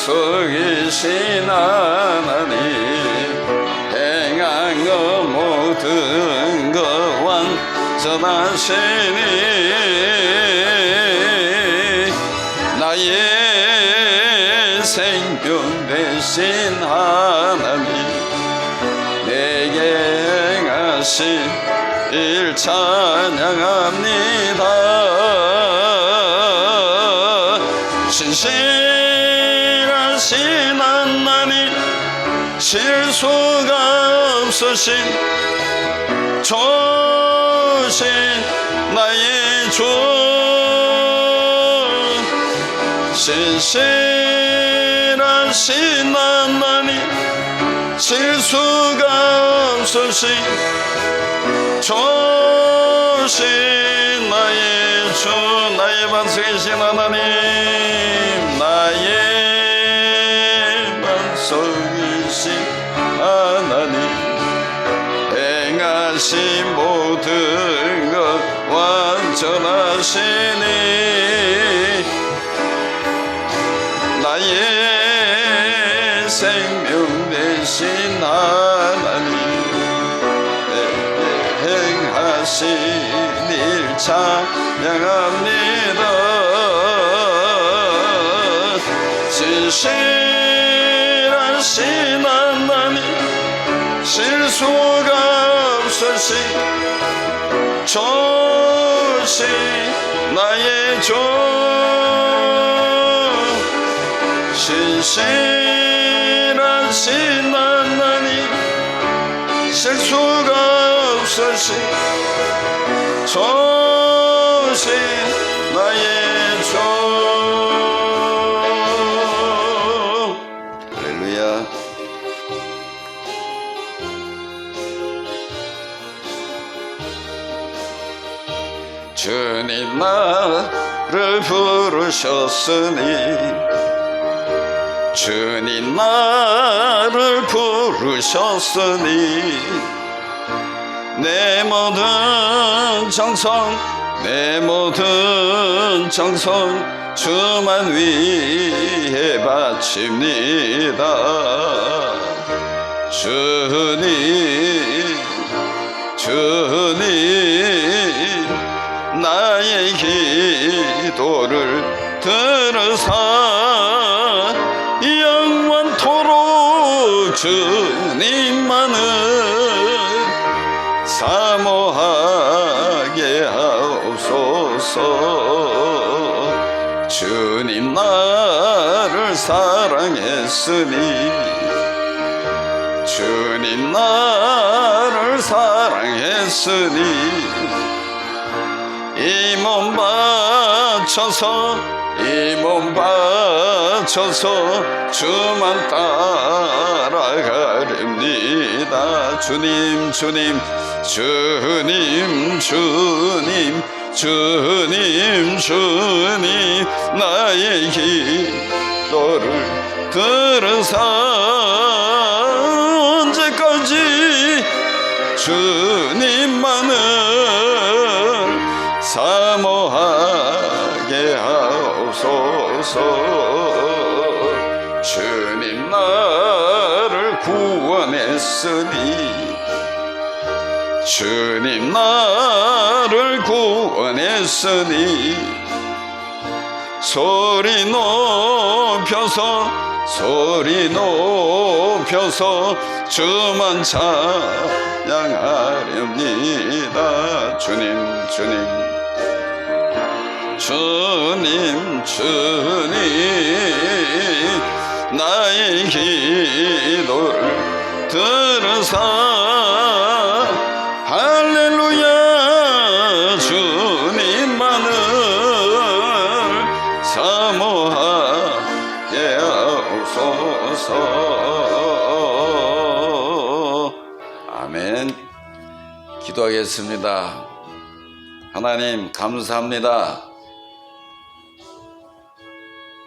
약속이신 하나님 행한 것 모든 것 완전하시니 나의 생명 되신 하나님 내게 행하신 일 찬양합니다. 신실하신 하나님 실수가 없으신 조신 나의 주 신실하신 하나님 실수가 없으신 조신 나의 주 나의 반석이신 하나님 나의 반석이신 하나님 행하신 모든 것 완전하시니 나의 생명 되신 하나님 행하신 일 찬양합니다. 진실하신 하나님 실수가 없으신 조신 나의 주 신실하신 하나님 실수가 없으신 조신 나의 주 할렐루야. 주님 나를 부르셨으니 주님 나를 부르셨으니 내 모든 정성 내 모든 정성 주만 위해 바칩니다. 주님 나의 기도를 들으사 영원토록 주님만을 사모하게 하옵소서. 주님 나를 사랑했으니 주님 나를 사랑했으니 이 몸 바쳐서 주만 따라가렵니다. 주님 나의 기도를 들으사 언제까지 주님만을 사모하게 하옵소서. 주님 나를 구원했으니 주님 나를 구원했으니 소리 높여서 주만 찬양하렵니다. 주님 나의 기도를 들으사 할렐루야. 주님만을 사모하게 하옵소서. 아멘. 기도하겠습니다. 하나님 감사합니다.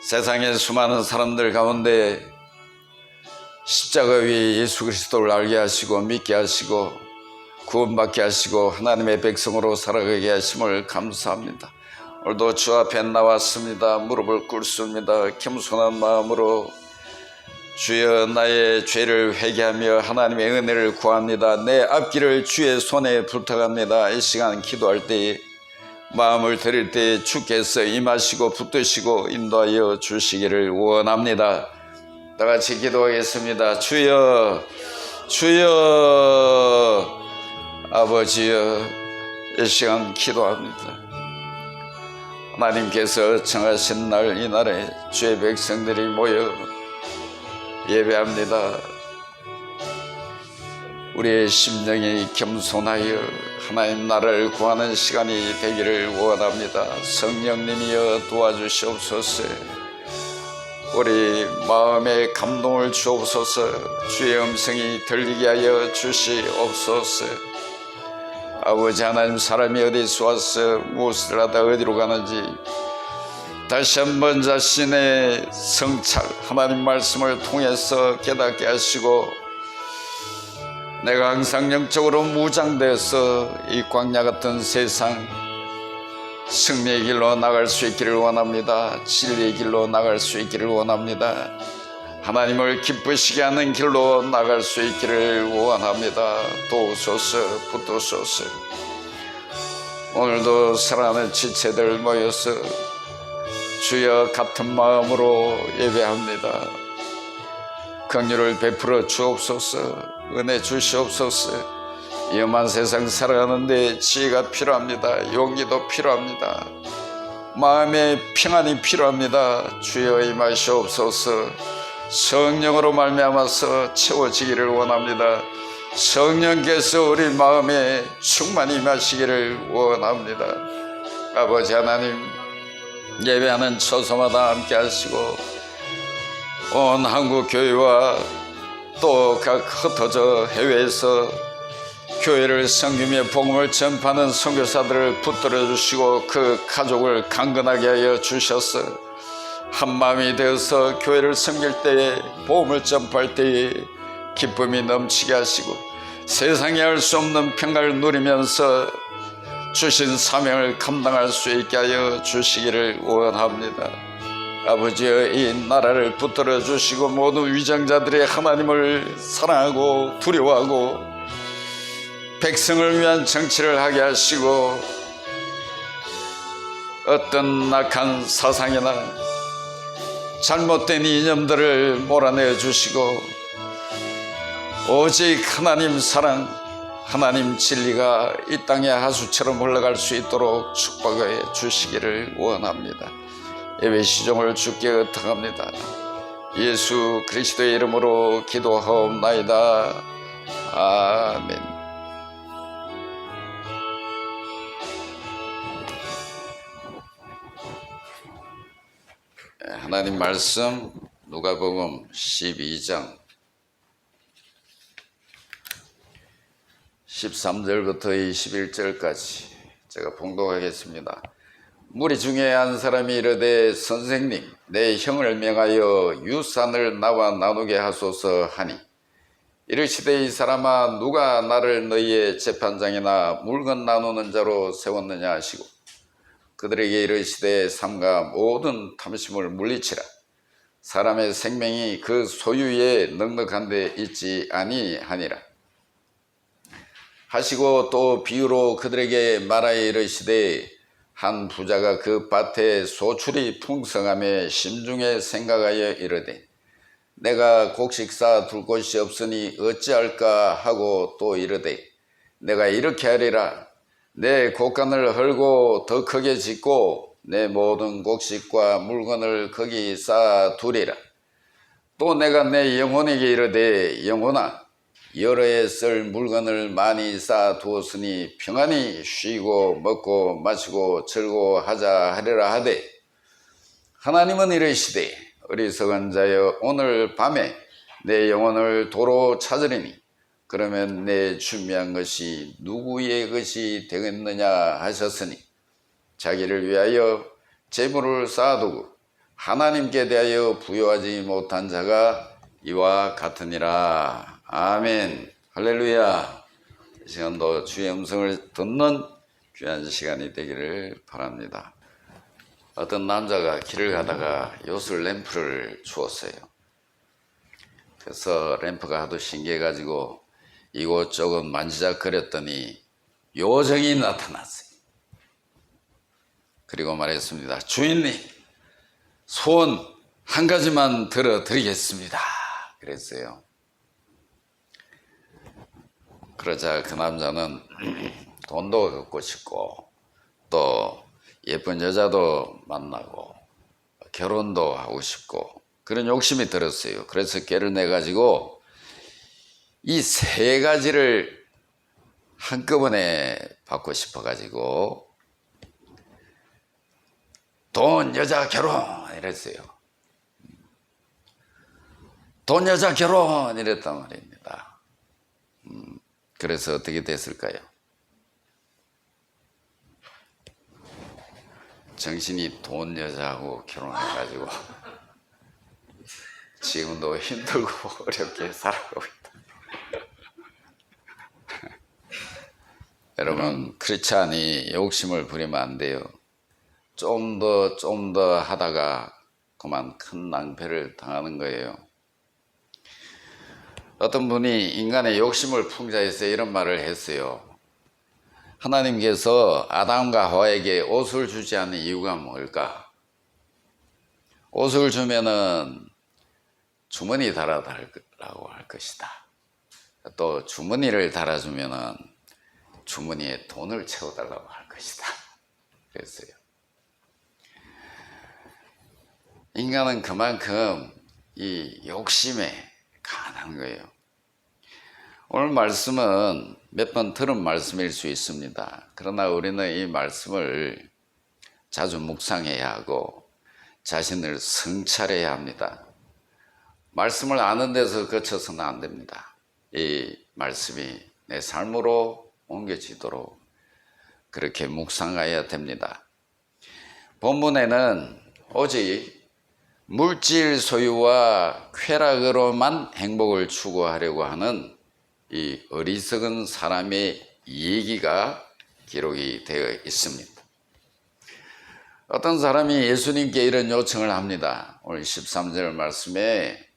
세상의 수많은 사람들 가운데 십자가 위에 예수 그리스도를 알게 하시고 믿게 하시고 구원받게 하시고 하나님의 백성으로 살아가게 하심을 감사합니다. 오늘도 주 앞에 나왔습니다. 무릎을 꿇습니다. 겸손한 마음으로 주여 나의 죄를 회개하며 하나님의 은혜를 구합니다. 내 앞길을 주의 손에 부탁합니다. 이 시간 기도할 때에 마음을 드릴 때 주께서 임하시고 붙드시고 인도하여 주시기를 원합니다. 다 같이 기도하겠습니다. 주여 주여 아버지여, 이 시간 기도합니다. 하나님께서 정하신 날 이날에 주의 백성들이 모여 예배합니다. 우리의 심령이 겸손하여 하나님 나라를 구하는 시간이 되기를 원합니다. 성령님이여 도와주시옵소서. 우리 마음에 감동을 주옵소서. 주의 음성이 들리게 하여 주시옵소서. 아버지 하나님, 사람이 어디서 와서 무엇을 하다 어디로 가는지 다시 한번 자신의 성찰, 하나님 말씀을 통해서 깨닫게 하시고, 내가 항상 영적으로 무장되어서 이 광야 같은 세상 승리의 길로 나갈 수 있기를 원합니다. 진리의 길로 나갈 수 있기를 원합니다. 하나님을 기쁘시게 하는 길로 나갈 수 있기를 원합니다. 도우소서, 붙드소서. 오늘도 사랑하는 지체들 모여서 주여 같은 마음으로 예배합니다. 긍휼을 베풀어 주옵소서. 은혜 주시옵소서. 위험한 세상 살아가는데 지혜가 필요합니다. 용기도 필요합니다. 마음의 평안이 필요합니다. 주여 임하시옵소서. 성령으로 말미암아서 채워지기를 원합니다. 성령께서 우리 마음에 충만히 임하시기를 원합니다. 아버지 하나님, 예배하는 처소마다 함께 하시고 온 한국 교회와 또 각 흩어져 해외에서 교회를 섬기며 복음을 전파하는 선교사들을 붙들어 주시고 그 가족을 강건하게 하여 주셔서 한마음이 되어서 교회를 섬길 때에, 복음을 전파할 때에 기쁨이 넘치게 하시고 세상에 알 수 없는 평강을 누리면서 주신 사명을 감당할 수 있게 하여 주시기를 원합니다. 아버지여, 이 나라를 붙들어 주시고 모든 위정자들이 하나님을 사랑하고 두려워하고 백성을 위한 정치를 하게 하시고 어떤 악한 사상이나 잘못된 이념들을 몰아내 주시고 오직 하나님 사랑, 하나님 진리가 이 땅의 하수처럼 흘러갈 수 있도록 축복해 주시기를 원합니다. 예배 시종을 주께 의탁합니다. 예수 그리스도의 이름으로 기도하옵나이다. 아멘. 하나님 말씀 누가복음 12장 13절부터 21절까지 제가 봉독하겠습니다. 무리 중에 한 사람이 이르되, 선생님, 내 형을 명하여 유산을 나와 나누게 하소서 하니, 이르시되, 이 사람아, 누가 나를 너희의 재판장이나 물건 나누는 자로 세웠느냐 하시고, 그들에게 이르시되, 삼가 모든 탐심을 물리치라. 사람의 생명이 그 소유에 넉넉한 데 있지 아니하니라 하시고, 또 비유로 그들에게 말하여 이르시되, 한 부자가 그 밭에 소출이 풍성함에 심중에 생각하여 이르되, 내가 곡식 쌓아 둘 곳이 없으니 어찌할까 하고, 또 이르되, 내가 이렇게 하리라. 내 곡간을 헐고 더 크게 짓고 내 모든 곡식과 물건을 거기 쌓아 두리라. 또 내가 내 영혼에게 이르되, 영혼아, 여러 해 쓸 물건을 많이 쌓아 두었으니 평안히 쉬고 먹고 마시고 즐거워하자 하리라 하되, 하나님은 이르시되, 어리석은 자여, 오늘 밤에 내 영혼을 도로 찾으리니 그러면 내 준비한 것이 누구의 것이 되겠느냐 하셨으니, 자기를 위하여 재물을 쌓아두고 하나님께 대하여 부여하지 못한 자가 이와 같으니라. 아멘. 할렐루야. 이 시간도 주의 음성을 듣는 귀한 시간이 되기를 바랍니다. 어떤 남자가 길을 가다가 요술 램프를 주었어요. 그래서 램프가 하도 신기해가지고 이곳저곳 만지작거렸더니 요정이 나타났어요. 그리고 말했습니다. 주인님, 소원 한 가지만 들어드리겠습니다. 그랬어요. 그러자 그 남자는 돈도 갖고 싶고 또 예쁜 여자도 만나고 결혼도 하고 싶고 그런 욕심이 들었어요. 그래서 꾀를 내가지고 이 세 가지를 한꺼번에 받고 싶어가지고 돈, 여자, 결혼 이랬어요. 돈, 여자, 결혼 이랬단 말입니다. 그래서 어떻게 됐을까요? 정신이 돈, 여자하고 결혼해가지고 지금도 힘들고 어렵게 살아가고 있다. 여러분, 크리스찬이 욕심을 부리면 안 돼요. 좀 더 하다가 그만 큰 낭패를 당하는 거예요. 어떤 분이 인간의 욕심을 풍자해서 이런 말을 했어요. 하나님께서 아담과 하와에게 옷을 주지 않는 이유가 뭘까? 옷을 주면은 주머니 달아달라고 할 것이다. 또 주머니를 달아주면은 주머니에 돈을 채워달라고 할 것이다. 그랬어요. 인간은 그만큼 이 욕심에 강한 거예요. 오늘 말씀은 몇 번 들은 말씀일 수 있습니다. 그러나 우리는 이 말씀을 자주 묵상해야 하고 자신을 성찰해야 합니다. 말씀을 아는 데서 그쳐서는 안 됩니다. 이 말씀이 내 삶으로 옮겨지도록 그렇게 묵상해야 됩니다. 본문에는 오직 물질 소유와 쾌락으로만 행복을 추구하려고 하는 이 어리석은 사람의 얘기가 기록이 되어 있습니다. 어떤 사람이 예수님께 이런 요청을 합니다. 오늘 13절 말씀에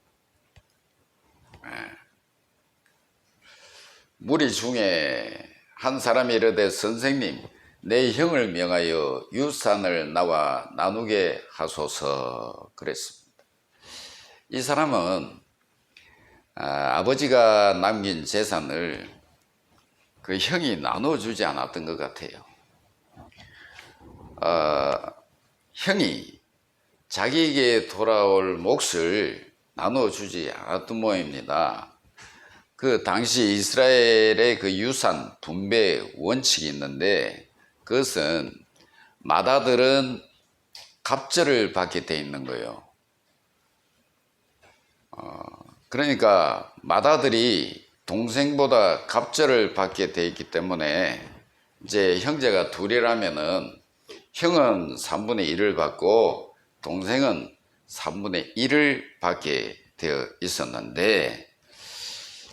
무리 중에 한 사람이 이르되 선생님, 내 형을 명하여 유산을 나와 나누게 하소서 그랬습니다. 이 사람은 아버지가 남긴 재산을 그 형이 나눠주지 않았던 것 같아요. 형이 자기에게 돌아올 몫을 나눠주지 않았던 모양입니다. 그 당시 이스라엘의 그 유산 분배 원칙이 있는데 그것은 맏아들은 갑절을 받게 돼 있는 거예요. 그러니까 맏아들이 동생보다 갑절을 받게 돼 있기 때문에 이제 형제가 둘이라면은 형은 3분의 1을 받고 동생은 3분의 1을 받게 되어 있었는데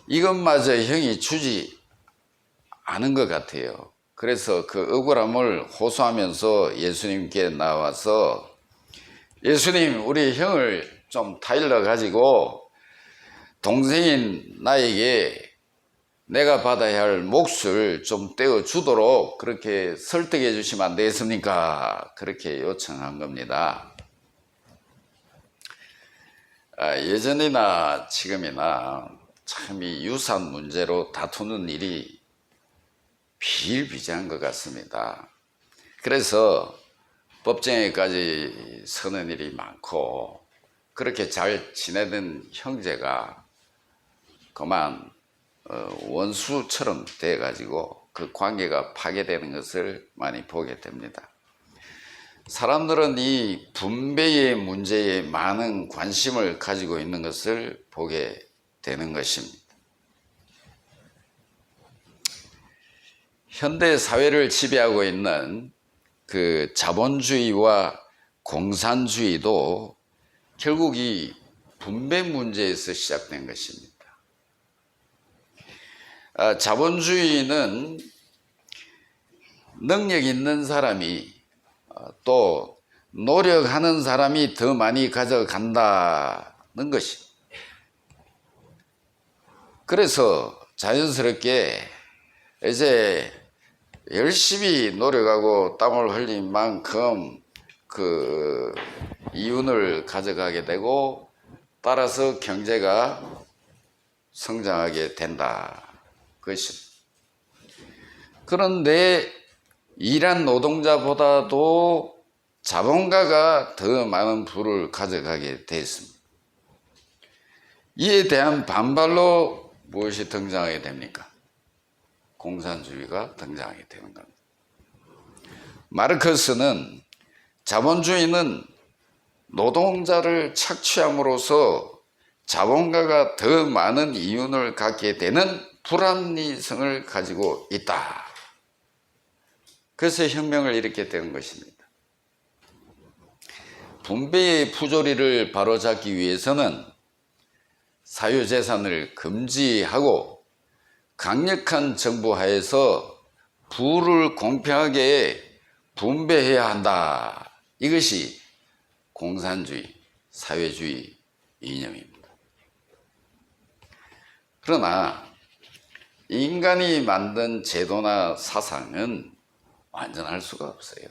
이것마저 형이 주지 않은 것 같아요. 그래서 그 억울함을 호소하면서 예수님께 나와서 예수님, 우리 형을 좀 타일러 가지고 동생인 나에게 내가 받아야 할 몫을 좀 떼어주도록 그렇게 설득해 주시면 안 되겠습니까? 그렇게 요청한 겁니다. 예전이나 지금이나 참 이 유산 문제로 다투는 일이 비일비재한 것 같습니다. 그래서 법정에까지 서는 일이 많고 그렇게 잘 지내던 형제가 그만 원수처럼 돼가지고 그 관계가 파괴되는 것을 많이 보게 됩니다. 사람들은 이 분배의 문제에 많은 관심을 가지고 있는 것을 보게 되는 것입니다. 현대 사회를 지배하고 있는 그 자본주의와 공산주의도 결국 이 분배 문제에서 시작된 것입니다. 자본주의는 능력 있는 사람이 또 노력하는 사람이 더 많이 가져간다는 것입니다. 그래서 자연스럽게 이제 열심히 노력하고 땀을 흘린 만큼 그 이윤을 가져가게 되고 따라서 경제가 성장하게 된다. 그것입니다. 그런데 일한 노동자보다도 자본가가 더 많은 부를 가져가게 되었습니다. 이에 대한 반발로 무엇이 등장하게 됩니까? 공산주의가 등장하게 되는 겁니다. 마르크스는 자본주의는 노동자를 착취함으로써 자본가가 더 많은 이윤을 갖게 되는 불합리성을 가지고 있다. 그래서 혁명을 일으키게 된 것입니다. 분배의 부조리를 바로잡기 위해서는 사유재산을 금지하고 강력한 정부 하에서 부를 공평하게 분배해야 한다. 이것이 공산주의, 사회주의 이념입니다. 그러나 인간이 만든 제도나 사상은 완전할 수가 없어요.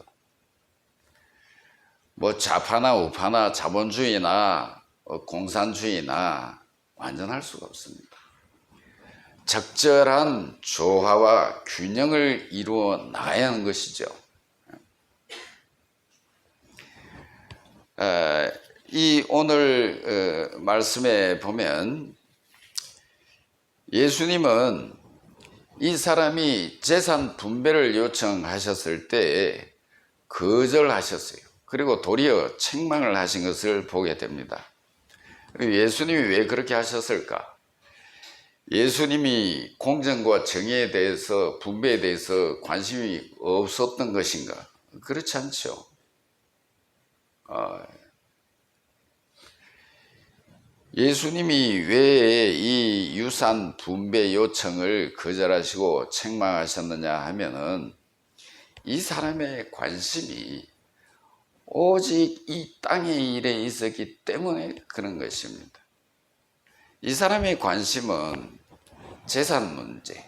뭐 좌파나 우파나 자본주의나 공산주의나 완전할 수가 없습니다. 적절한 조화와 균형을 이루어 나가야 하는 것이죠. 이 오늘 말씀에 보면 예수님은 이 사람이 재산 분배를 요청하셨을 때 거절하셨어요. 그리고 도리어 책망을 하신 것을 보게 됩니다. 예수님이 왜 그렇게 하셨을까? 예수님이 공정과 정의에 대해서, 분배에 대해서 관심이 없었던 것인가? 그렇지 않죠. 예수님이 왜 이 유산 분배 요청을 거절하시고 책망하셨느냐 하면은 이 사람의 관심이 오직 이 땅의 일에 있었기 때문에 그런 것입니다. 이 사람의 관심은 재산 문제,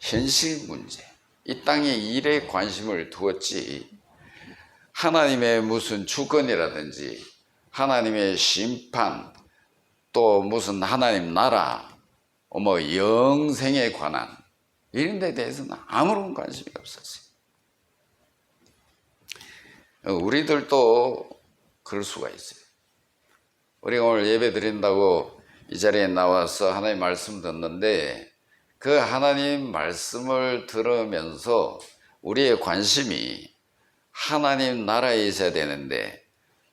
현실 문제, 이 땅의 일에 관심을 두었지 하나님의 무슨 주권이라든지 하나님의 심판 또 무슨 하나님 나라 뭐 영생에 관한 이런 데 대해서는 아무런 관심이 없었어요. 우리들도 그럴 수가 있어요. 우리가 오늘 예배 드린다고 이 자리에 나와서 하나님 말씀 듣는데 그 하나님 말씀을 들으면서 우리의 관심이 하나님 나라에 있어야 되는데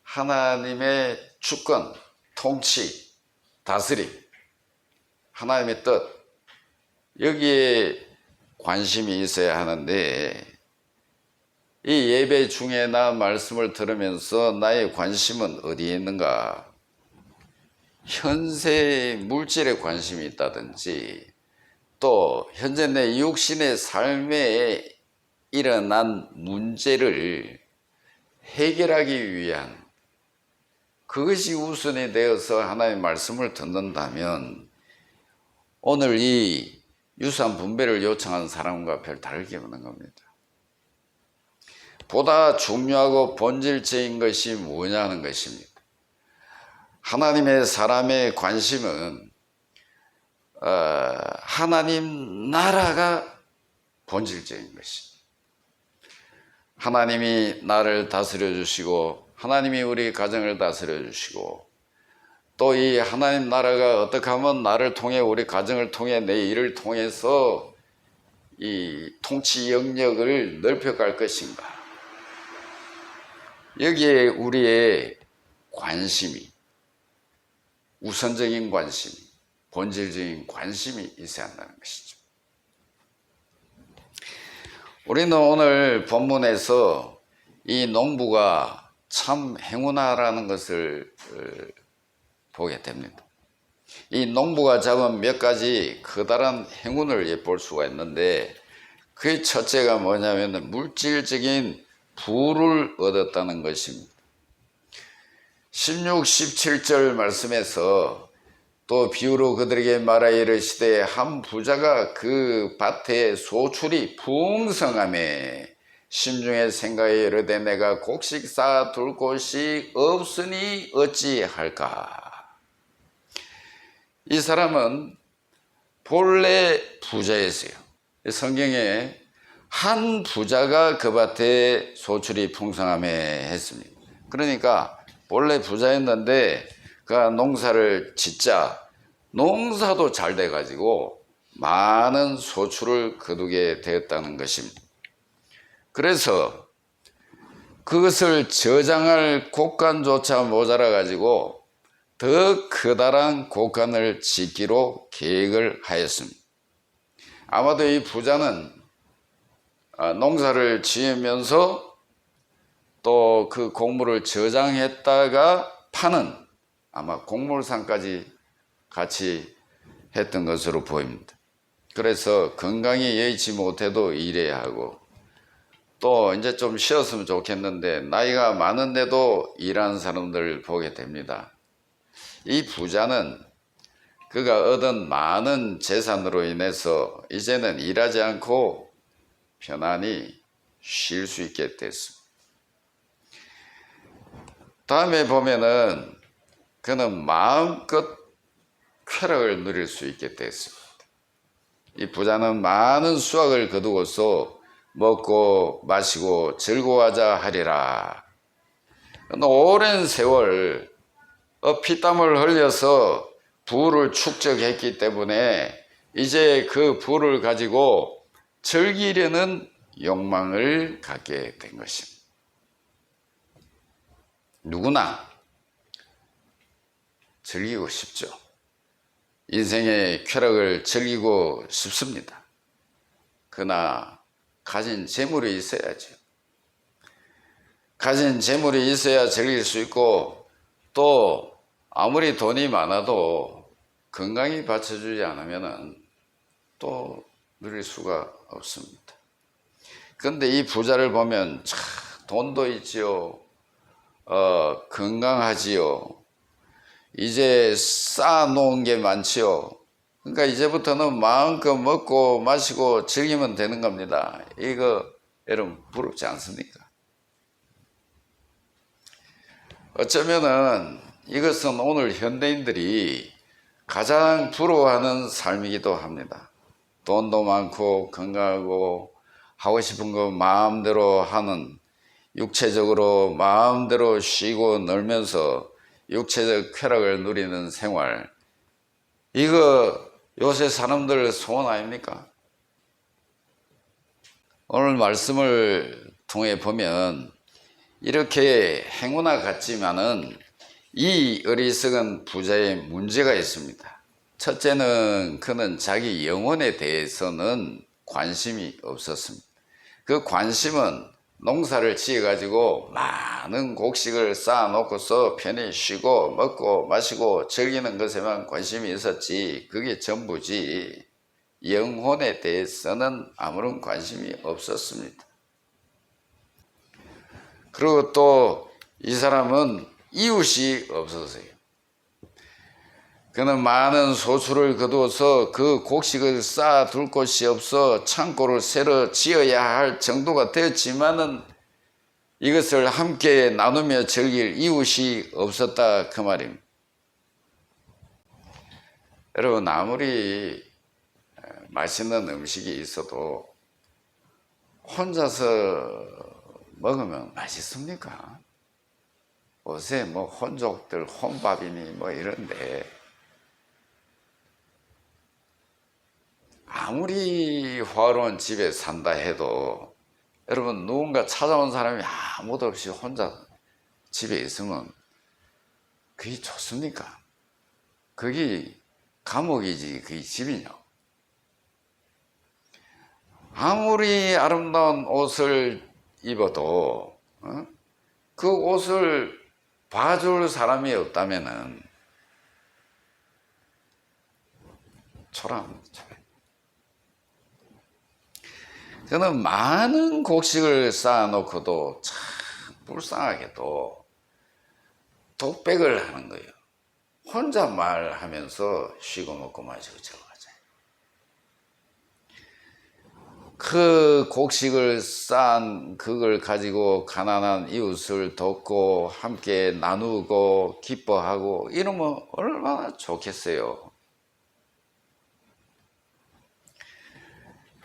하나님의 주권, 통치, 다스림, 하나님의 뜻 여기에 관심이 있어야 하는데 이 예배 중에 나 말씀을 들으면서 나의 관심은 어디에 있는가? 현세 물질에 관심이 있다든지 또 현재 내 육신의 삶에 일어난 문제를 해결하기 위한 그것이 우선이 되어서 하나님의 말씀을 듣는다면 오늘 이 유산 분배를 요청하는 사람과 별 다르게 없는 겁니다. 보다 중요하고 본질적인 것이 뭐냐는 것입니다. 하나님의 사람의 관심은 하나님 나라가 본질적인 것입니다. 하나님이 나를 다스려 주시고 하나님이 우리 가정을 다스려 주시고 또 이 하나님 나라가 어떻게 하면 나를 통해 우리 가정을 통해 내 일을 통해서 이 통치 영역을 넓혀갈 것인가 여기에 우리의 관심이 우선적인 관심 본질적인 관심이 있어야 한다는 것이죠. 우리는 오늘 본문에서 이 농부가 참 행운하라는 것을 보게 됩니다. 이 농부가 잡은 몇 가지 커다란 행운을 볼 수가 있는데 그 첫째가 뭐냐면 물질적인 부를 얻었다는 것입니다. 16, 17절 말씀에서 또 비유로 그들에게 말하 이르시되 한 부자가 그 밭에 소출이 풍성하매 심중에 생각에 이르되 내가 곡식 쌓아 둘 곳이 없으니 어찌할까. 이 사람은 본래 부자였어요. 성경에 한 부자가 그 밭에 소출이 풍성하며 했습니다. 그러니까 본래 부자였는데 그가 농사를 짓자 농사도 잘 돼가지고 많은 소출을 거두게 되었다는 것입니다. 그래서 그것을 저장할 곳간조차 모자라 가지고 더 커다란 곳간을 짓기로 계획을 하였습니다. 아마도 이 부자는 농사를 지으면서 또 그 곡물을 저장했다가 파는 아마 곡물상까지 같이 했던 것으로 보입니다. 그래서 건강이 여의치 못해도 일해야 하고 또 이제 좀 쉬었으면 좋겠는데 나이가 많은데도 일하는 사람들을 보게 됩니다. 이 부자는 그가 얻은 많은 재산으로 인해서 이제는 일하지 않고 편안히 쉴 수 있게 됐습니다. 다음에 보면은 그는 마음껏 쾌락을 누릴 수 있게 됐습니다. 이 부자는 많은 수확을 거두고서 먹고 마시고 즐거워하자 하리라. 오랜 세월 피땀을 흘려서 부를 축적했기 때문에 이제 그 부를 가지고 즐기려는 욕망을 갖게 된 것입니다. 누구나 즐기고 싶죠. 인생의 쾌락을 즐기고 싶습니다. 그러나 가진 재물이 있어야죠. 가진 재물이 있어야 즐길 수 있고 또 아무리 돈이 많아도 건강이 받쳐주지 않으면 또 누릴 수가 없습니다. 그런데 이 부자를 보면 참 돈도 있지요. 건강하지요. 이제 쌓아놓은 게 많지요. 그러니까 이제부터는 마음껏 먹고 마시고 즐기면 되는 겁니다. 이거 여러분 부럽지 않습니까? 어쩌면은 이것은 오늘 현대인들이 가장 부러워하는 삶이기도 합니다. 돈도 많고 건강하고 하고 싶은 거 마음대로 하는, 육체적으로 마음대로 쉬고 놀면서 육체적 쾌락을 누리는 생활, 이거 요새 사람들 소원 아닙니까? 오늘 말씀을 통해 보면 이렇게 행운아 같지만은 이 어리석은 부자의 문제가 있습니다. 첫째는 그는 자기 영혼에 대해서는 관심이 없었습니다. 그 관심은 농사를 지어 가지고 많은 곡식을 쌓아 놓고서 편히 쉬고 먹고 마시고 즐기는 것에만 관심이 있었지, 그게 전부지 영혼에 대해서는 아무런 관심이 없었습니다. 그리고 또 이 사람은 이웃이 없었어요. 그는 많은 소출을 거두어서 그 곡식을 쌓아둘 곳이 없어 창고를 새로 지어야 할 정도가 되었지만은 이것을 함께 나누며 즐길 이웃이 없었다, 그 말입니다. 여러분, 아무리 맛있는 음식이 있어도 혼자서 먹으면 맛있습니까? 요새 뭐 혼족들 혼밥이니 뭐 이런데 아무리 화려한 집에 산다 해도 여러분, 누군가 찾아온 사람이 아무도 없이 혼자 집에 있으면 그게 좋습니까? 그게 감옥이지 그게 집이냐? 아무리 아름다운 옷을 입어도 그 옷을 봐줄 사람이 없다면은 초라합니다. 저는 많은 곡식을 쌓아놓고도 참 불쌍하게도 독백을 하는 거예요. 혼자 말하면서 쉬고 먹고 마시고 즐거워하자. 그 곡식을 쌓은 그걸 가지고 가난한 이웃을 돕고 함께 나누고 기뻐하고 이러면 얼마나 좋겠어요.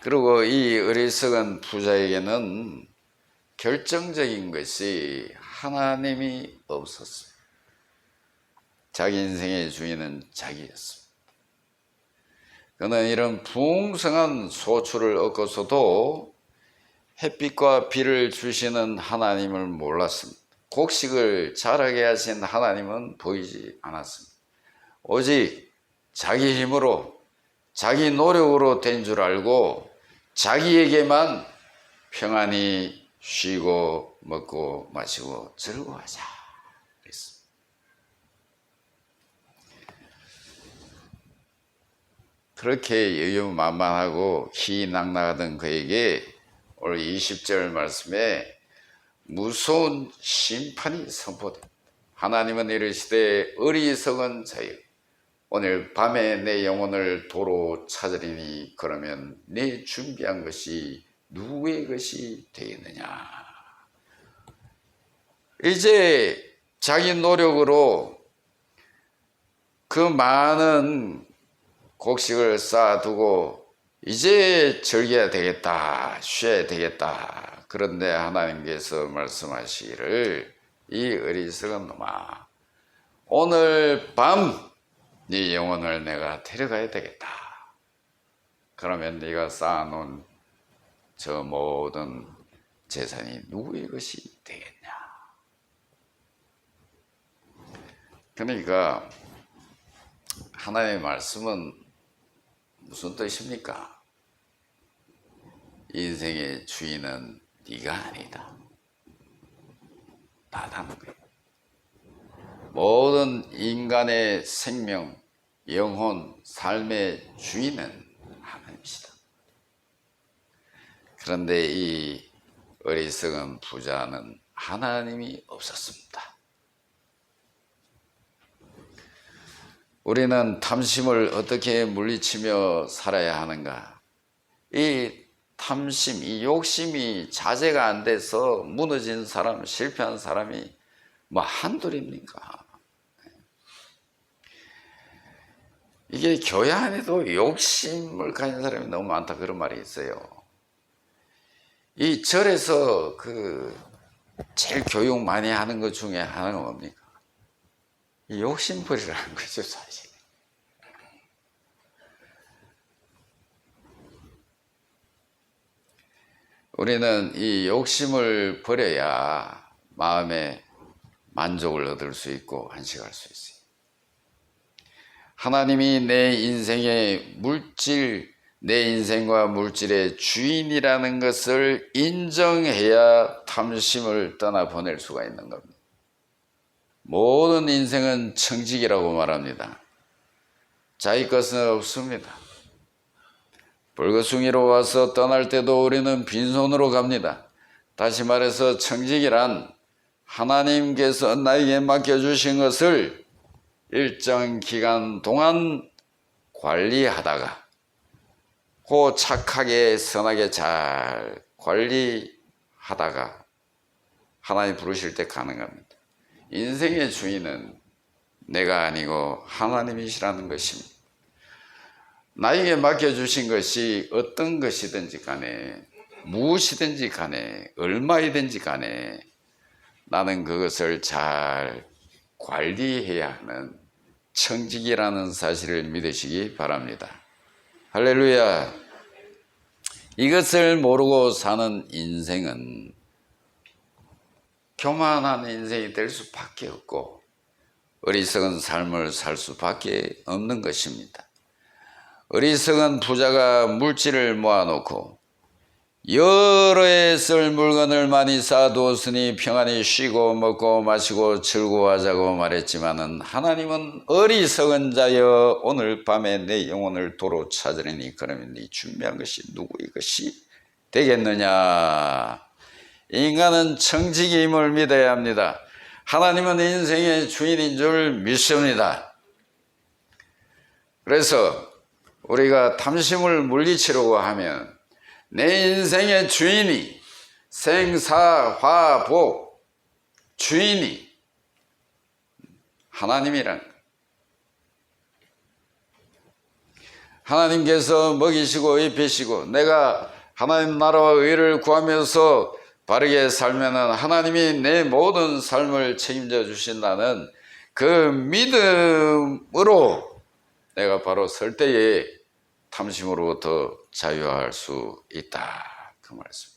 그리고 이 어리석은 부자에게는 결정적인 것이 하나님이 없었어요. 자기 인생의 주인은 자기였습니다. 그는 이런 풍성한 소출을 얻고서도 햇빛과 비를 주시는 하나님을 몰랐습니다. 곡식을 자라게 하신 하나님은 보이지 않았습니다. 오직 자기 힘으로 자기 노력으로 된 줄 알고 자기에게만 평안히 쉬고 먹고 마시고 즐거워하자 그랬습니다. 그렇게 여유만만하고 희낙낙하던 그에게 오늘 20절 말씀에 무서운 심판이 선포됩니다. 하나님은 이르시되 어리석은 자여 오늘 밤에 내 영혼을 도로 찾으리니 그러면 내 준비한 것이 누구의 것이 되겠느냐. 이제 자기 노력으로 그 많은 곡식을 쌓아두고 이제 즐겨야 되겠다, 쉬어야 되겠다. 그런데 하나님께서 말씀하시기를 이 어리석은 놈아, 오늘 밤 네 영혼을 내가 데려가야 되겠다. 그러면 네가 쌓아놓은 저 모든 재산이 누구의 것이 되겠냐. 그러니까 하나님의 말씀은 무슨 뜻입니까? 인생의 주인은 네가 아니다, 나다는 거예요. 모든 인간의 생명, 영혼, 삶의 주인은 하나님이시다. 그런데 이 어리석은 부자는 하나님이 없었습니다. 우리는 탐심을 어떻게 물리치며 살아야 하는가? 이 탐심, 이 욕심이 자제가 안 돼서 무너진 사람, 실패한 사람이 뭐 한둘입니까? 이게 교회 안에도 욕심을 가진 사람이 너무 많다, 그런 말이 있어요. 이 절에서 제일 교육 많이 하는 것 중에 하나가 뭡니까? 이 욕심 버리라는 거죠, 사실. 우리는 이 욕심을 버려야 마음에 만족을 얻을 수 있고 안식할 수 있어요. 하나님이 내 인생과 물질의 주인이라는 것을 인정해야 탐심을 떠나보낼 수가 있는 겁니다. 모든 인생은 청직이라고 말합니다. 자기 것은 없습니다. 불거숭이로 와서 떠날 때도 우리는 빈손으로 갑니다. 다시 말해서 청직이란 하나님께서 나에게 맡겨주신 것을 일정 기간 동안 관리하다가 그 착하게 선하게 잘 관리하다가 하나님 부르실 때 가는 겁니다. 인생의 주인은 내가 아니고 하나님이시라는 것입니다. 나에게 맡겨주신 것이 어떤 것이든지 간에 무엇이든지 간에 얼마이든지 간에 나는 그것을 잘 관리해야 하는 청직이라는 사실을 믿으시기 바랍니다. 할렐루야. 이것을 모르고 사는 인생은 교만한 인생이 될 수밖에 없고 어리석은 삶을 살 수밖에 없는 것입니다. 어리석은 부자가 물질을 모아놓고 여러 해 쓸 물건을 많이 쌓아두었으니 평안히 쉬고 먹고 마시고 즐거워하자고 말했지만은 하나님은 어리석은 자여 오늘 밤에 내 영혼을 도로 찾으리니 그러면 네 준비한 것이 누구의 것이 되겠느냐. 인간은 청직임을 믿어야 합니다. 하나님은 인생의 주인인 줄 믿습니다. 그래서 우리가 탐심을 물리치려고 하면 내 인생의 주인이 생사화복 주인이 하나님이란 거예요. 하나님께서 먹이시고 입히시고 내가 하나님 나라와 의를 구하면서 바르게 살면은 하나님이 내 모든 삶을 책임져 주신다는 그 믿음으로 내가 바로 설 때에 탐심으로부터 자유할 수 있다. 그 말씀.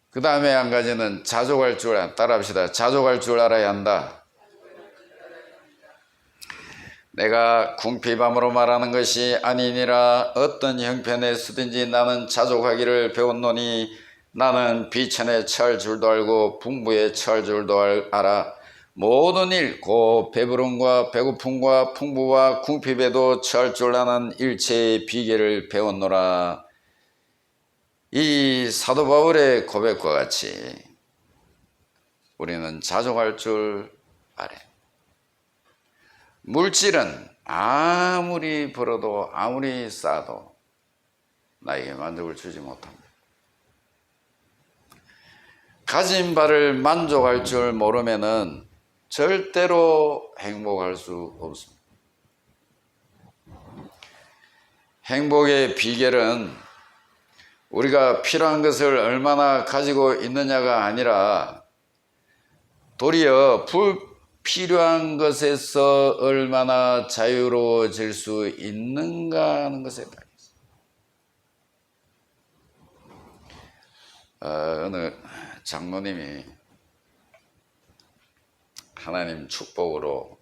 그 다음에 한 가지는 자족할 줄 따라합시다. 자족할 줄 알아야 한다. 내가 궁핍함으로 말하는 것이 아니니라. 어떤 형편에 서든지 나는 자족하기를 배웠노니 나는 비천에 처할 줄도 알고 풍부에 처할 줄도 알아. 모든 일 곧 배부름과 배고픔과 풍부와 궁핍에도 처할 줄 아는 일체의 비결을 배웠노라. 이 사도 바울의 고백과 같이 우리는 자족할 줄 알아요. 물질은 아무리 벌어도 아무리 쌓아도 나에게 만족을 주지 못합니다. 가진 바를 만족할 줄 모르면은 절대로 행복할 수 없습니다. 행복의 비결은 우리가 필요한 것을 얼마나 가지고 있느냐가 아니라 도리어 불필요한 것에서 얼마나 자유로워질 수 있는가 하는 것에 달려 있습니다. 어느 장로님이 하나님 축복으로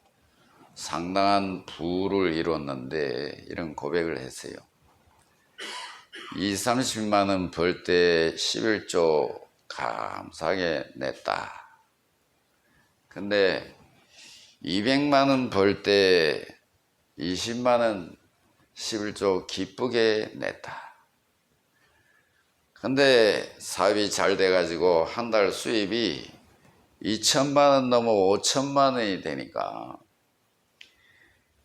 상당한 부를 이뤘는데 이런 고백을 했어요. 20, 30만 원 벌 때 11조 감사하게 냈다. 근데 200만 원 벌 때 20만 원 11조 기쁘게 냈다. 근데 사업이 잘 돼가지고 한 달 수입이 2천만 원 넘어 5천만 원이 되니까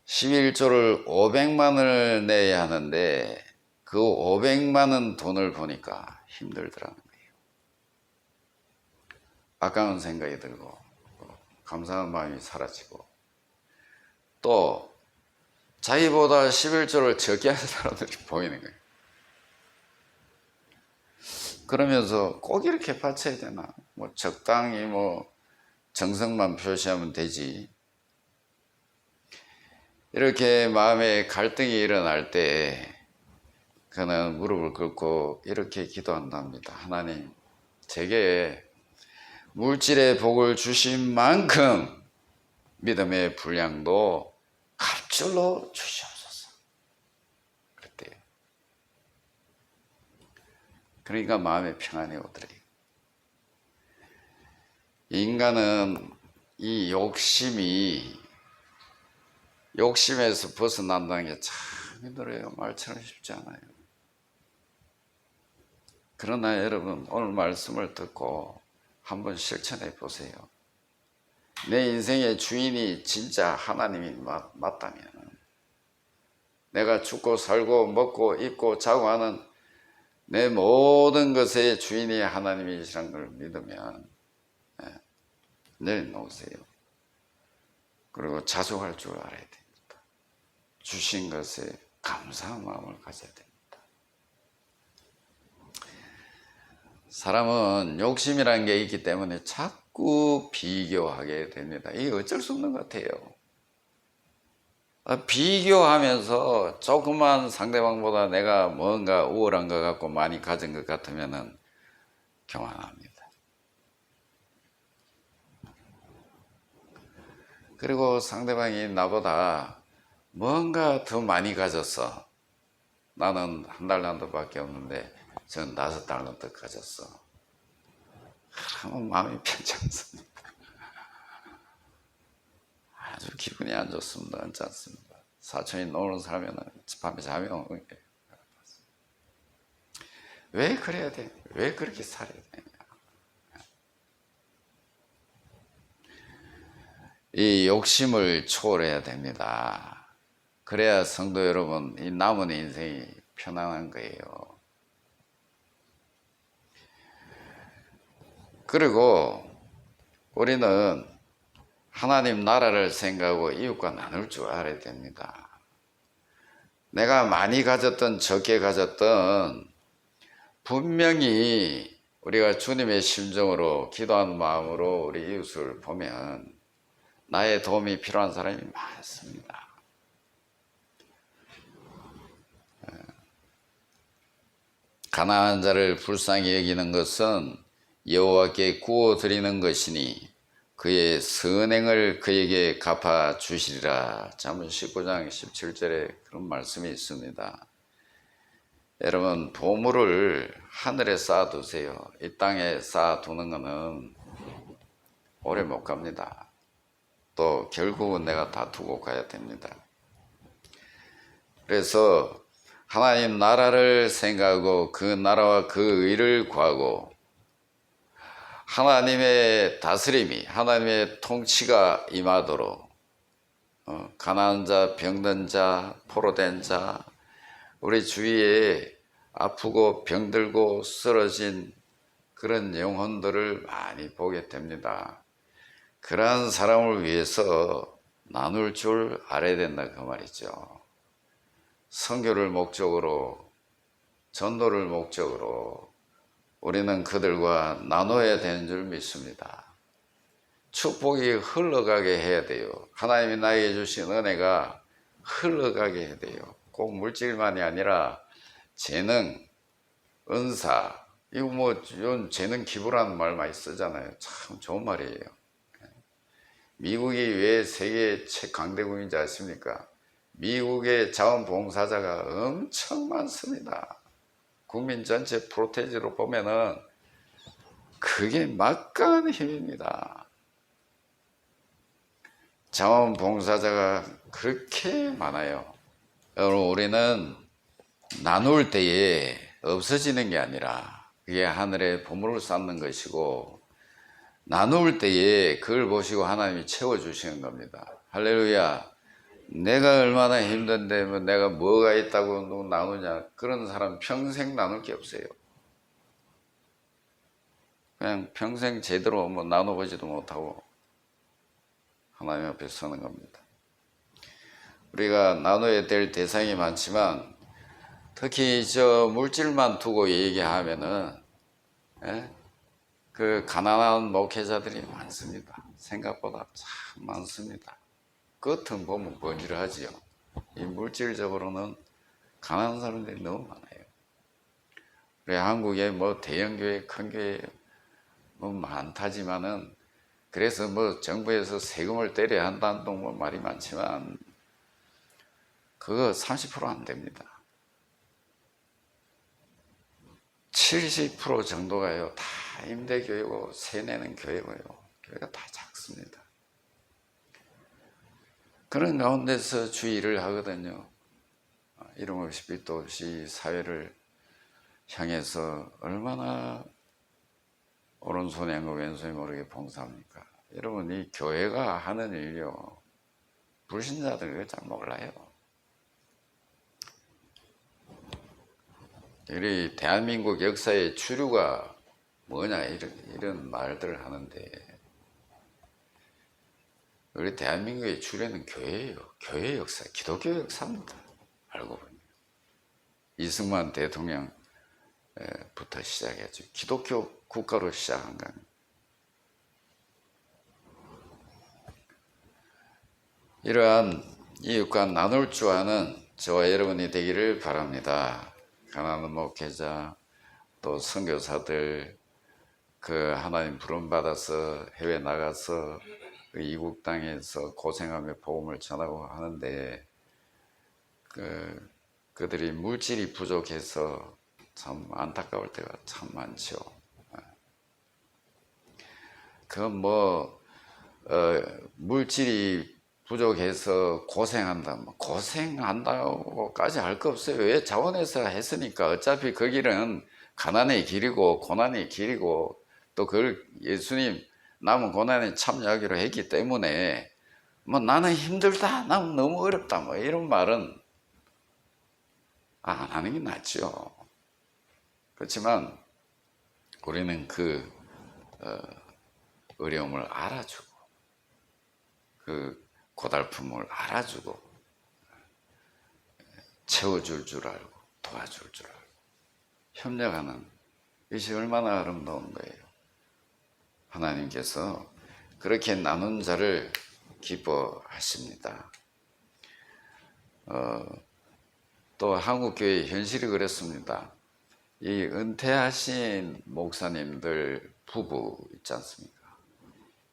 11조를 500만 원을 내야 하는데 그 500만 원 돈을 보니까 힘들더라는 거예요. 아까운 생각이 들고 감사한 마음이 사라지고 또 자기보다 11조를 적게 하는 사람들이 보이는 거예요. 그러면서 꼭 이렇게 바쳐야 되나? 뭐 적당히 뭐 정성만 표시하면 되지. 이렇게 마음에 갈등이 일어날 때 그는 무릎을 꿇고 이렇게 기도한답니다. 하나님, 제게 물질의 복을 주신 만큼 믿음의 분량도 갑절로 주시옵소서. 그랬대요. 그러니까 마음에 평안이 오더래요. 인간은 이 욕심에서 벗어난다는 게 참 힘들어요. 말처럼 쉽지 않아요. 그러나 여러분, 오늘 말씀을 듣고 한번 실천해 보세요. 내 인생의 주인이 진짜 하나님이 맞다면 내가 죽고 살고 먹고 입고 자고 하는 내 모든 것의 주인이 하나님이시라는 걸 믿으면 내려놓으세요. 그리고 자족할 줄 알아야 됩니다. 주신 것에 감사한 마음을 가져야 됩니다. 사람은 욕심이라는 게 있기 때문에 자꾸 비교하게 됩니다. 이게 어쩔 수 없는 것 같아요. 비교하면서 조그만 상대방보다 내가 뭔가 우월한 것 같고 많이 가진 것 같으면 교만합니다. 그리고 상대방이 나보다 뭔가 더 많이 가졌어. 나는 한 달란트밖에 없는데 저는 5달란트 가졌어. 그러면 마음이 편치 않습니다. 아주 기분이 안 좋습니다. 않지 않습니다. 사촌이 노는 살면 밤에 잠이 오는 게 왜 그래야 돼? 왜 그렇게 살아야 되냐? 이 욕심을 초월해야 됩니다. 그래야 성도 여러분, 이 남은 인생이 편안한 거예요. 그리고 우리는 하나님 나라를 생각하고 이웃과 나눌 줄 알아야 됩니다. 내가 많이 가졌던 적게 가졌던 분명히 우리가 주님의 심정으로 기도하는 마음으로 우리 이웃을 보면 나의 도움이 필요한 사람이 많습니다. 가난한 자를 불쌍히 여기는 것은 여호와께 구워드리는 것이니 그의 선행을 그에게 갚아주시리라. 잠언 19장 17절에 그런 말씀이 있습니다. 여러분, 보물을 하늘에 쌓아두세요. 이 땅에 쌓아두는 것은 오래 못 갑니다. 또 결국은 내가 다 두고 가야 됩니다. 그래서 하나님 나라를 생각하고 그 나라와 그 의를 구하고 하나님의 다스림이, 하나님의 통치가 임하도록 가난한 자, 병든 자, 포로된 자, 우리 주위에 아프고 병들고 쓰러진 그런 영혼들을 많이 보게 됩니다. 그러한 사람을 위해서 나눌 줄 알아야 된다 그 말이죠. 선교를 목적으로, 전도를 목적으로 우리는 그들과 나눠야 되는 줄 믿습니다. 축복이 흘러가게 해야 돼요. 하나님이 나에게 주신 은혜가 흘러가게 해야 돼요. 꼭 물질만이 아니라 재능, 은사, 이거 뭐 재능 기부라는 말 많이 쓰잖아요. 참 좋은 말이에요. 미국이 왜 세계 최강대국인지 아십니까? 미국의 자원봉사자가 엄청 많습니다. 국민 전체 프로테이지로 보면은 그게 막강한 힘입니다. 자원봉사자가 그렇게 많아요. 여러분, 우리는 나눌 때에 없어지는 게 아니라 그게 하늘에 보물을 쌓는 것이고, 나눌 때에 그걸 보시고 하나님이 채워주시는 겁니다. 할렐루야. 내가 얼마나 힘든데 뭐 내가 뭐가 있다고 나누냐, 그런 사람 평생 나눌 게 없어요. 그냥 평생 제대로 뭐 나눠보지도 못하고 하나님 앞에 서는 겁니다. 우리가 나눠야 될 대상이 많지만 특히 저 물질만 두고 얘기하면은 그 가난한 목회자들이 많습니다. 생각보다 참 많습니다. 겉은 보면 번지르하지요. 이 물질적으로는 가난한 사람들이 너무 많아요. 그래, 한국에 뭐 대형교회, 큰 교회 뭐 많다지만은, 그래서 뭐 정부에서 세금을 때려야 한다는 뭐 말이 많지만 그거 30% 안 됩니다. 70% 정도가요 다 임대교회고 세내는 교회고요. 교회가 다 작습니다. 그런 가운데서 주의를 하거든요. 이름 없이 빛도 없이 사회를 향해서 얼마나 오른손이 아니고 왼손이 모르게 봉사합니까? 여러분, 이 교회가 하는 일이요, 불신자들 그거 잘 몰라요. 우리 대한민국 역사의 주류가 뭐냐, 이런 말들을 하는데, 우리 대한민국의 주류는 교회예요. 교회 역사, 기독교 역사입니다. 알고 보니 이승만 대통령부터 시작했죠. 기독교 국가로 시작한 겁니다. 이러한 이웃과 나눌 줄 아는 저와 여러분이 되기를 바랍니다. 가난한 목회자, 또 선교사들, 그 하나님 부름받아서 해외 나가서 그 이국 땅에서 고생하며 복음을 전하고 하는데, 그들이 물질이 부족해서 참 안타까울 때가 참 많죠. 물질이 부족해서 고생한다, 고생한다고까지 할 거 없어요. 왜? 자원에서 했으니까. 어차피 그 길은 가난의 길이고 고난의 길이고, 또 그걸 예수님 남은 고난에 참여하기로 했기 때문에 뭐 나는 힘들다, 나는 너무 어렵다, 뭐 이런 말은 안 하는 게 낫죠. 그렇지만 우리는 그 어려움을 알아주고 그 고달픔을 알아주고 채워줄 줄 알고 도와줄 줄 알고 협력하는, 이것이 얼마나 아름다운 거예요. 하나님께서 그렇게 나눈 자를 기뻐하십니다. 또 한국교회 현실이 그렇습니다. 이 은퇴하신 목사님들 부부 있지 않습니까?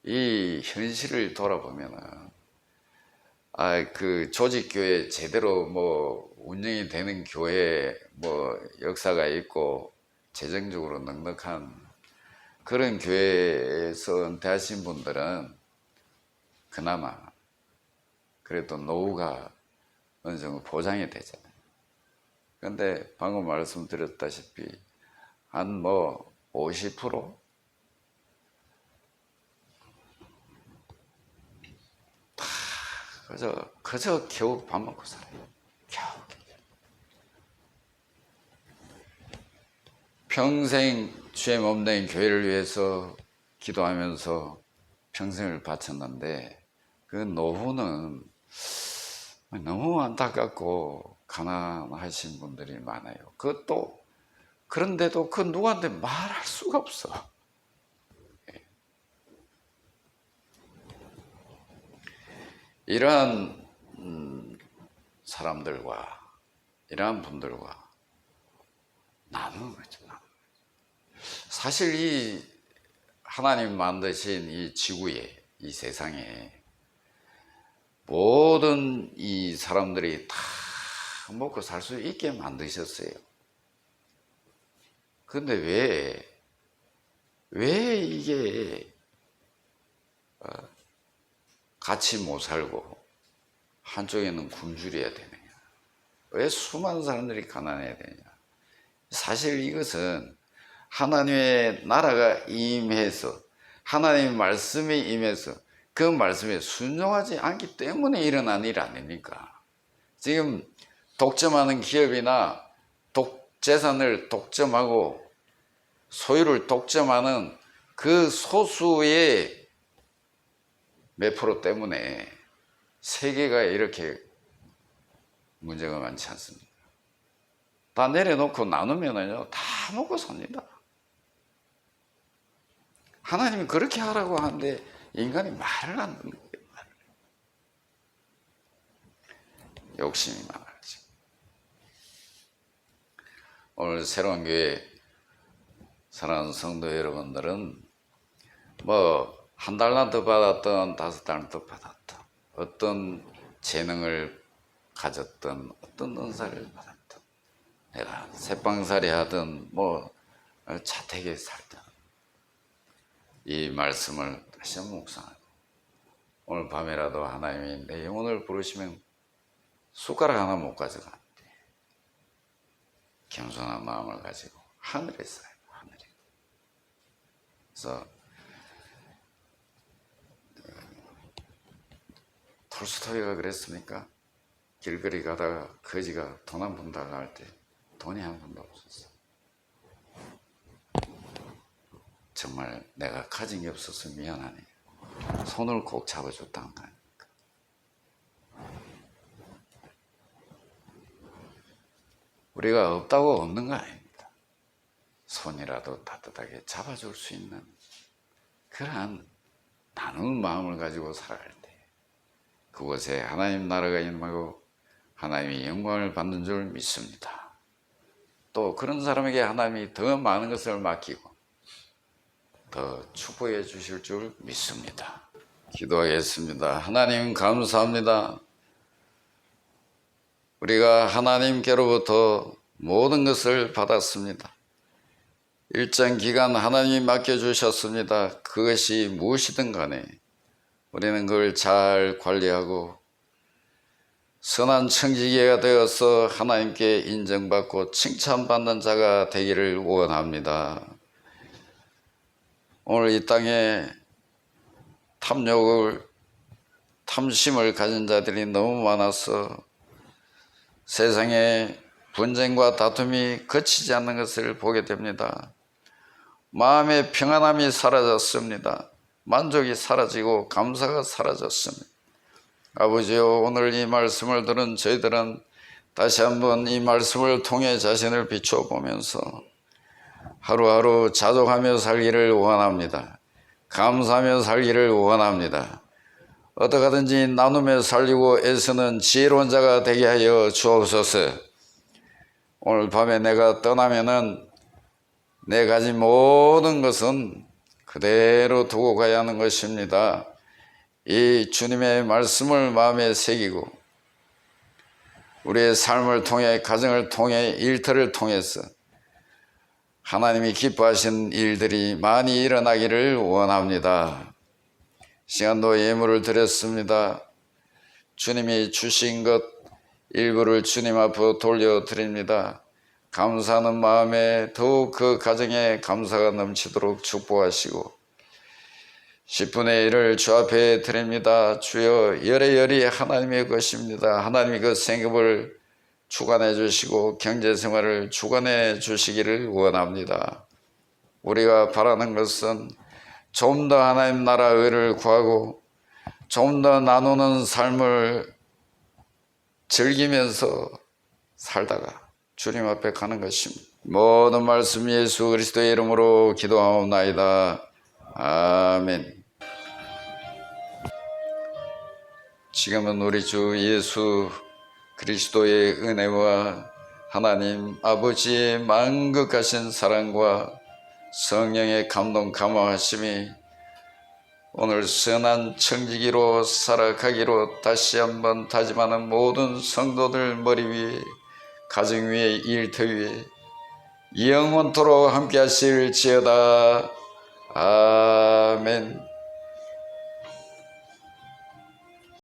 이 현실을 돌아보면은 그 조직교회 제대로 뭐 운영이 되는 교회 뭐 역사가 있고 재정적으로 넉넉한 그런 교회에서 은퇴하신 분들은 그나마 그래도 노후가 어느 정도 보장이 되잖아요. 그런데 방금 말씀드렸다시피 한 뭐 50% 그저 겨우 밥 먹고 살아요. 겨우. 평생 죄 없는 교회를 위해서 기도하면서 평생을 바쳤는데 그 노후는 너무 안타깝고 가난하신 분들이 많아요. 그것도 그런데도 그 누구한테 말할 수가 없어. 이러한 사람들과 이러한 분들과 나누는 거죠. 사실 이 하나님 만드신 이 지구에, 이 세상에 모든 이 사람들이 다 먹고 살 수 있게 만드셨어요. 근데 왜 이게 같이 못 살고 한쪽에는 굶주려야 되느냐? 왜 수많은 사람들이 가난해야 되느냐? 사실 이것은 하나님의 나라가 임해서 하나님의 말씀이 임해서 그 말씀에 순종하지 않기 때문에 일어난 일 아닙니까? 지금 독점하는 기업이나 재산을 독점하고 소유를 독점하는 그 소수의 몇 프로 때문에 세계가 이렇게 문제가 많지 않습니다. 다 내려놓고 나누면은요, 다 먹고 삽니다. 하나님이 그렇게 하라고 하는데 인간이 말을 안 듣는 거예요. 욕심이 많아지. 오늘 새로운 교회 사랑하는 성도 여러분들은 뭐 한 달란트 받았던 5달란트 받았던 어떤 재능을 가졌던 어떤 은사를 받았던 내가 새빵살이 하든 뭐 자택에 살든 이 말씀을 다시 한번 묵상하고 오늘 밤이라도 하나님이 내 영혼을 부르시면 숟가락 하나 못 가져간대. 겸손한 마음을 가지고 하늘에 있어요. 하늘에. 그래서 톨스토이가 그랬습니까? 길거리 가다가 거지가 돈 한 푼 달라 할 때 돈이 한 푼도 없었어. 정말 내가 가진 게 없어서 미안하네. 손을 꼭 잡아줬다는 거 아닙니까? 우리가 없다고 없는 거 아닙니다. 손이라도 따뜻하게 잡아줄 수 있는 그러한 나누는 마음을 가지고 살아갈 때 그곳에 하나님 나라가 임하고 하나님이 영광을 받는 줄 믿습니다. 또 그런 사람에게 하나님이 더 많은 것을 맡기고 더 축복해 주실 줄 믿습니다. 기도하겠습니다. 하나님 감사합니다. 우리가 하나님께로부터 모든 것을 받았습니다. 일정 기간 하나님이 맡겨주셨습니다. 그것이 무엇이든 간에 우리는 그걸 잘 관리하고 선한 청지기가 되어서 하나님께 인정받고 칭찬받는 자가 되기를 원합니다. 오늘 이 땅에 탐욕을 탐심을 가진 자들이 너무 많아서 세상에 분쟁과 다툼이 그치지 않는 것을 보게 됩니다. 마음의 평안함이 사라졌습니다. 만족이 사라지고 감사가 사라졌습니다. 아버지요, 오늘 이 말씀을 들은 저희들은 다시 한번 이 말씀을 통해 자신을 비추어 보면서 하루하루 자족하며 살기를 원합니다. 감사하며 살기를 원합니다. 어떻게 하든지 나누며 살리고 애쓰는 지혜로운 자가 되게 하여 주옵소서. 오늘 밤에 내가 떠나면은 내 가진 모든 것은 그대로 두고 가야 하는 것입니다. 이 주님의 말씀을 마음에 새기고 우리의 삶을 통해, 가정을 통해, 일터를 통해서 하나님이 기뻐하신 일들이 많이 일어나기를 원합니다. 시간도 예물을 드렸습니다. 주님이 주신 것 일부를 주님 앞으로 돌려드립니다. 감사하는 마음에 더욱 그 가정에 감사가 넘치도록 축복하시고 10분의 1을 주 앞에 드립니다. 주여, 열애열이 하나님의 것입니다. 하나님이 그 생업을 주관해 주시고 경제생활을 주관해 주시기를 원합니다. 우리가 바라는 것은 좀 더 하나님 나라 의를 구하고 좀 더 나누는 삶을 즐기면서 살다가 주님 앞에 가는 것입니다. 모든 말씀 예수 그리스도의 이름으로 기도하옵나이다. 아멘. 지금은 우리 주 예수 그리스도의 은혜와 하나님 아버지의 만극하신 사랑과 성령의 감동 감화하심이 오늘 선한 청지기로 살아가기로 다시 한번 다짐하는 모든 성도들 머리 위에, 가정 위에, 일터 위에 영원토록 함께 하실지어다. 아멘.